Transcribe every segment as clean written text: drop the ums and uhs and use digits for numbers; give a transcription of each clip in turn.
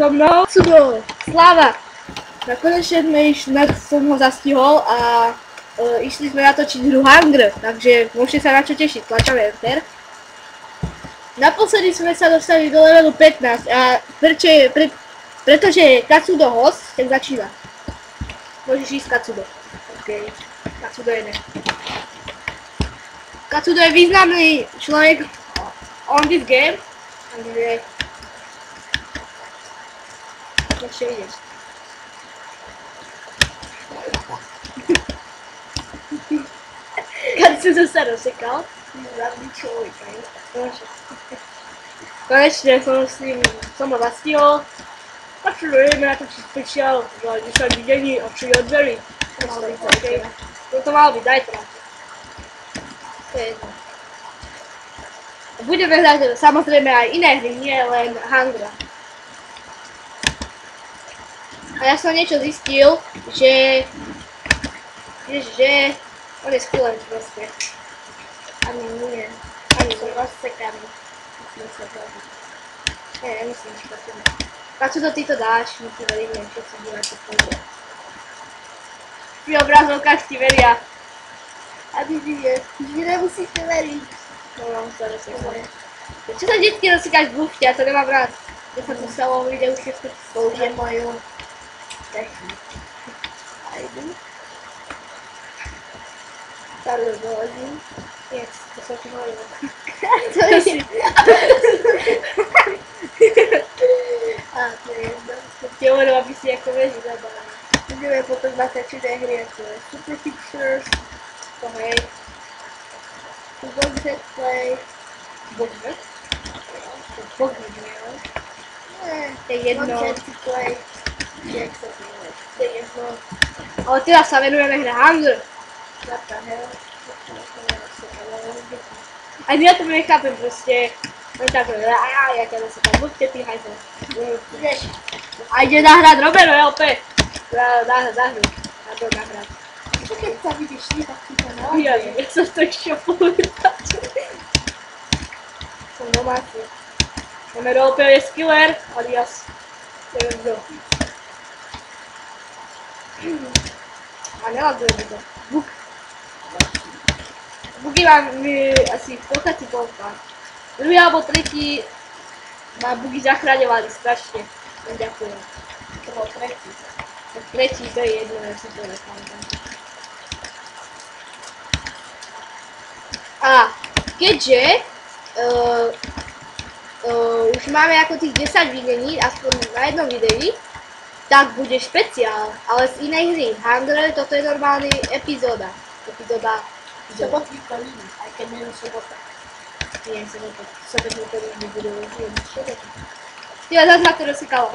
so mnou Cudo, Slava. Nakonečne som ho zastihol a išli sme natočiť hru Hunger, takže môžete sa na čo tešiť, tlačame Enter. Naposledy sme sa dostali do levelu 15 a pretože je Katsudo host, tak začína. Môžeš ísť Katsudo. OK, Katsudo je ne. Katsudo je významný človek on this game, takže ešte vidieť. Katsudo sa rozsekal. Významný človek, aj? Konečne som ho zastihol. A čo ideme natočiť speciál za 10 videní a čo je odveli. To malo byť zajtra. To je jedno. Budeme hrať samozrejme aj iné hry, nie len Hunger. A ja som niečo zistil, že on je skvelý proste. Ani nie. Ani som rozsekaný. Nemyslím, že to je. Katsudo, ty to dáš, my ti veríme, všetci diváci spolu. Pri obrazovkách ti veria. A ty nie, vždy nemusíte veriť. No, sa rozsekané. Čo sa vždycky rozsekáš v lufte, ja to nemám rád. To sa to stalo v videu všetko. Použijem moju techniku. Ajdu. Starú dohodím. Nie, to som ti hovorila. To je si. A to je jedno. Som ti hovorila, aby si ako veži zabala. Budeme potom natačiť aj hry, ako je Super Pictures. To hej. Bogzet Play. Bogzet? Bogzet, jo? Nie, to je jedno. Bogzet Play. Jak sa to je? To je jedno. Ale teraz sa venujeme hre Hunger. What the hell? Ani ja to nechápem proste. Len tak, ja ťa zase tak buďte ty hajzel. A ide nahrať Robero, LP. Nahrať. Na to nahrať. Čo keď sa vidíš ty, tak si to nahrať? Ja som to ešte povedať. Som domáci. Robero LP je skiller, alias neviem kto. A nelaguje mi to. Buk. Bugy mám asi polkaci polka. Druhý alebo tretí ma bugy zachraňovali strašne. Ďakujem. To bol tretí. Tretí, to je jedno, ja si to nepamätám. A keďže už máme ako tých 10 videní, aspoň na jednom videi, tak bude špeciál, ale z inej hry. Hunger, toto je normálny epizóda. Sobotný kolíny, aj keď nie je sobota. Nie, sobotný kolíny budú sobotný. Tyva, zase ma to rozsekalo.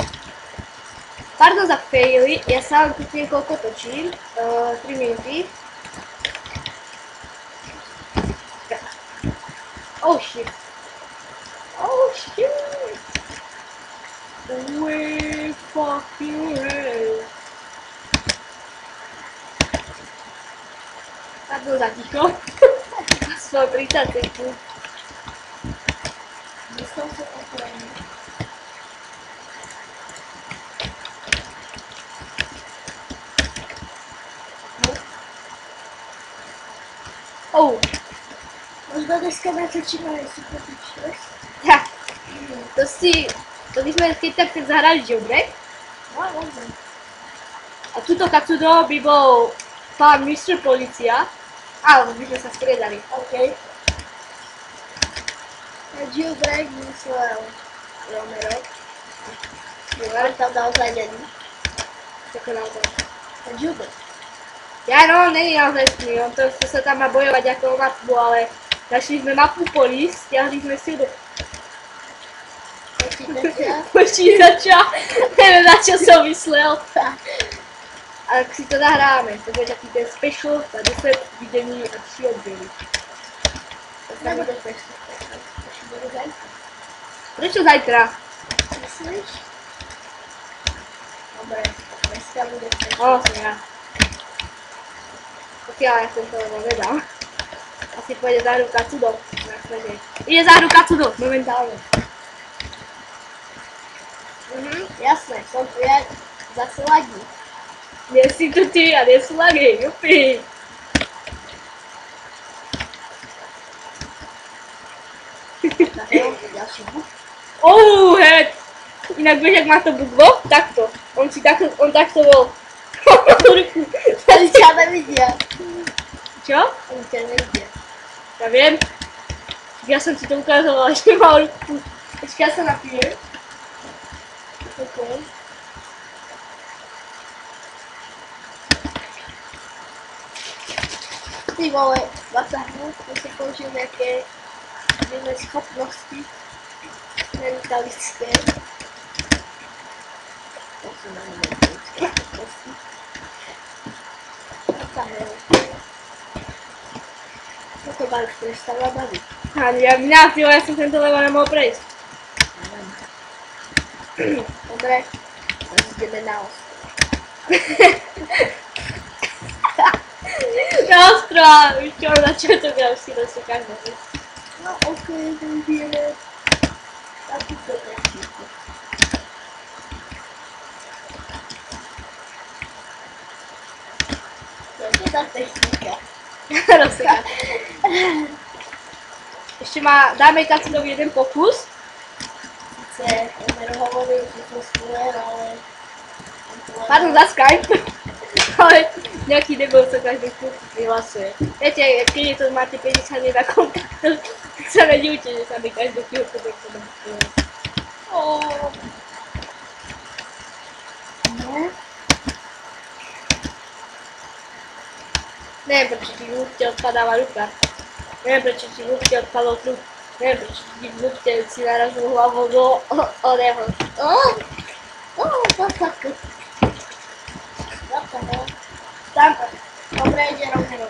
Pardon za faily, ja sa vám tu niekoľko točím. 3 minúty. Oh shit. Oh shit. We fucking hell. Tak bol za ticho. Aspoň 30 sekúnd. Dostal sa otvorený. Oh. Možno dneska natočíme aj Super Pictures. Tak. To by sme keď tak zahrali Jailbreak. No, možno. A tuto Katsudo by bol pán Mr. Policia. Alebo by sme sa striedali. OK. Na Jailbreak myslel Romero. Romero tam naozaj není. Tako naozaj. Na Jailbreak. Ja no, není naozaj s ním. To sa tam má bojovať ako o mapu, ale našli sme mapu polis, stiahli sme si do počítača. Neviem, na čo som myslel. A tak si to nahráme, to bude taký ten special za 10 videní a 3 odběry. Nebude special, bude zajtra. Prečo zajtra? Myslíš? Dobre, dneska bude special. O, som ja. Pokiaľ ja som to nevedal. Asi pôjde za hru Katsudo. Ide za hru Katsudo, momentálne. Jasné, som tu ja zase ladí. Nie si tu ty a nie sú lagy, jupi. Ďalší buk. Head! Inak vieš, jak má to bukvo? Takto. On takto bol. Ruku. Oni ťa nevidia. Čo? Oni ťa nevidia. Ja viem. Ja som ti to ukazovala, že mal ruku. Počkaj, ja sa napijem. OK. Ty vole, Vasahu, to si použil nejaké schopnosti mentalické. To sú na mentalické schopnosti. Vasahu. Toto ma už prestala baviť. Ja som tento level nemohol prejsť. Dobre, teraz ideme na ostrov. Na ostrov! Už čo, na začiatok ja už si dosúkam na vec. No okej, to ideme. Takúto techniku. To je tá technika. Rozseka. Ešte dáme Kacudovi jeden pokus. Sice Omer hovoril, že to skôr, ale... Pardon za Skype. Ale nejaký debil sa každý klub vyhlasuje. Viete, keď máte 50 na kontaktov, tak sa nedivte, že sa mi každý klub vyhlasuje. No. Neviem, prečo ti v lúpte odpadáva ruka. Neviem, prečo ti v lúpte odpadol trup. Neviem, prečo ti v lúpte si narazil hlavou do oného. Zasaku. Tam, dobre, ide rovno.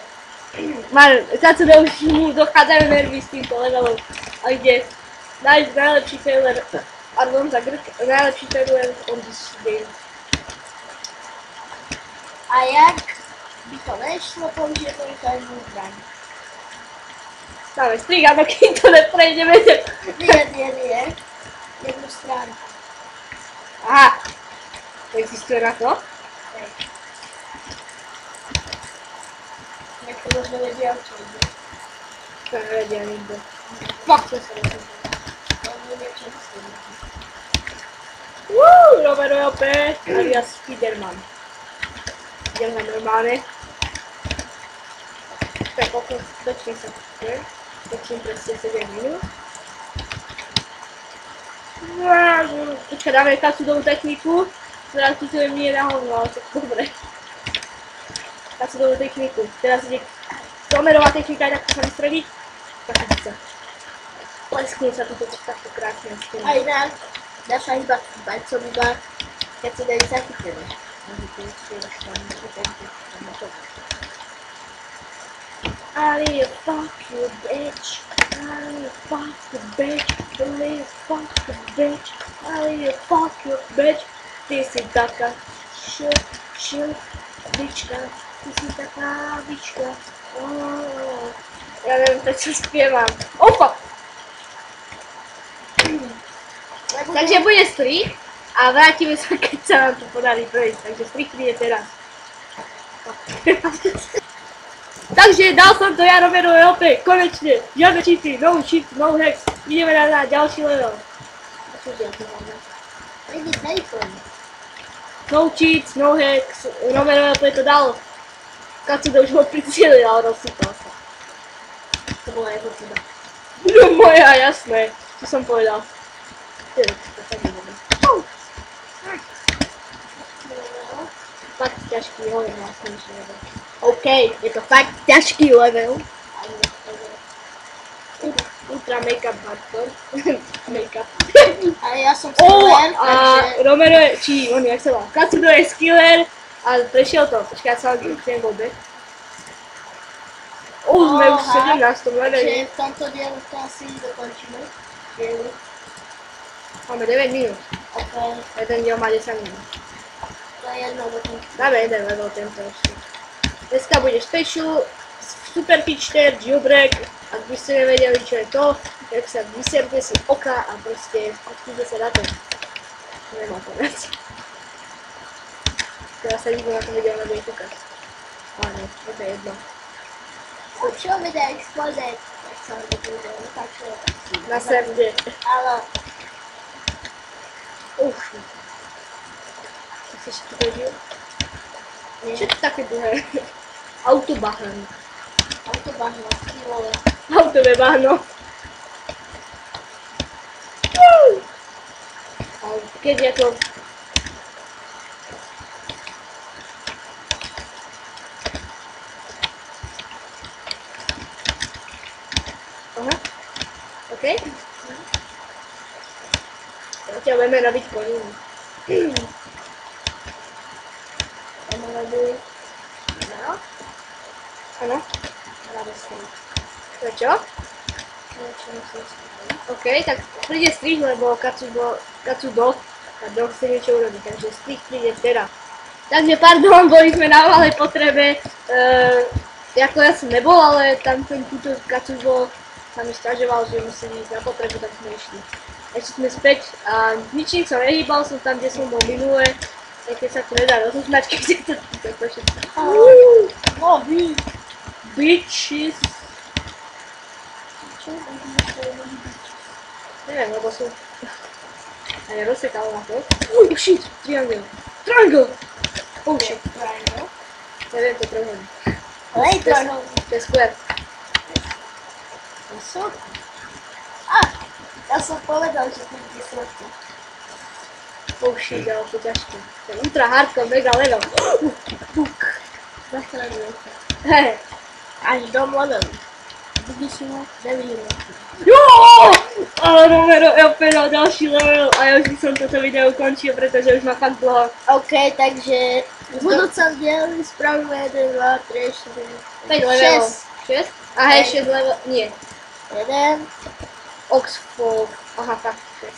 Kacudo už mu dochádzajú nervy s týmto levelom. A ide nájsť najlepší failure, pardon za grk, najlepší failure on this game. A jak by to nešlo, použije to každú zbraň. Dáme strik, áno, kým to neprejdeme. Nie. Jednu stránku. Aha, to existuje na to? Hej. Jak to možno vedia, čo ide. To nevedia nikto. Fakt, to sa rozhodne. To je niečo myslím. Romero je opäť, alias Spiderman. Ideme normálne. Tak, točne sa počuje. Točím presne 7 minút. Počkaj, dáme Kacudovú techniku, ktorá tu sa nie je na hovno, ale to je dobre. Kacudovú techniku. Teraz ide Romerová technika, takto sa vystredí. Takto sa. Leskne sa toto takto krásne skne. A inak, dá sa iba bajcom iba, keď si dajú zachytené. Ali, fuck you, bitch. Ali, fuck you, bitch. Ali, fuck you, bitch. Ali, fuck you, bitch. Ty si taká bička. Ty si taká bička. Ja neviem, prečo spievam. Fuck! Takže bude strich a vrátime sa, keď sa nám to podarí prejsť. Takže strich príde teraz. Takže dal som to ja Romero LP, konečne. Žiadne cheaty, no cheat, no hacks. Ideme na ďalší level. No cheats, no hacks. Romero LP to dal. Kacudo už ho pricielil, ale rozsypal sa. To bola jeho chyba. No moja, jasné. Čo som povedal. Fakt ťažký level, jasnejší level. OK, je to fakt ťažký level. Ultra make-up hardcore. Make-up. Ale ja som skiller, A takže... Romero je, či on jak sa volá, Kacudo je skiller a prešiel to. Počkaj, ja sa chcem vôbec. Sme už v 17. leveli. Takže v tomto dielu to asi dokončíme. Dielu. Máme 9 minút. OK, Jeden diel má 10 minút. to je jedno dokončíme. Dáme jeden level tento ešte. Dneska bude special, super pitcher, jailbreak. Ak by ste nevedeli, čo je to, tak sa vyserte si oka a proste odkýde sa na to. Nemá konec. Teraz sa nikto na tom videu nebude kúkať. Ale nie, to je jedno. Čo videa explodec? Tak sa to bude, tak čo? Na srde. Áno. Tak si ešte prežil? Čo to také dlhé? Autobahn. Autobahno, ty vole. Autové bahno. Ale keď je to... Aha. OK. Ťa budeme robiť koninu. No? Áno. Radosný. Prečo? Niečo musím spraviť. OK, tak príde strih, lebo Katsudo chce niečo urobiť, takže strih príde teraz. Takže pardon, boli sme na malej potrebe, ako ja som nebol, ale tam ten túto Katsudo sa mi sťažoval, že musí ísť na potrebu, tak sme išli. Ešte sme späť a ničím som nehýbal, som tam, kde som bol minule, aj keď sa to nedá rozoznať, keď je to všetko. No, vy. Bitches. Čo? Neviem, lebo som... A ja rozsekal na to. Shit! Triangle! Triangle! Oh shit! Triangle? Neviem to trochu. Ale je triangle. To je square. Sú? Ja som povedal, že to bude sladké. Oh shit, ale to ťažké. To je ultra hardcore, mega level. Fuk. Zachraňujem sa. Hej. Až dom level. Budeš mu 9 minúty. Jooo! Ale Romero je opäť na ďalší level a ja už by som toto video ukončil, pretože už má fakt dlho. OK, takže v budúcom dieli spravíme 1, 2, 3, 4, 5 levelov. 6. 6? A hej, 6 level, nie. 1. Oxford. Aha, fakt 6.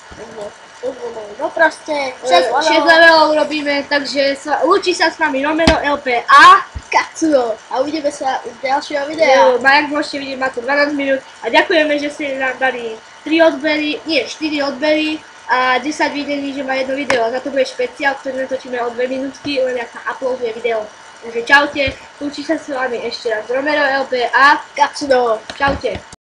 No proste 6 levelov robíme, takže lúči sa s nami Romero LP a Katsudo. A uvidíme sa u ďalšieho videa. Jak môžete vidieť, má to 12 minút a ďakujeme, že ste nám dali 3 odbery, nie 4 odbery a 10 videní, že má jedno video. Za to bude špeciál, ktorý natočíme o 2 minútky, len ak sa uploaduje video. Takže čaute, lúči sa s vami ešte raz Romero LP a Katsudo. čaute.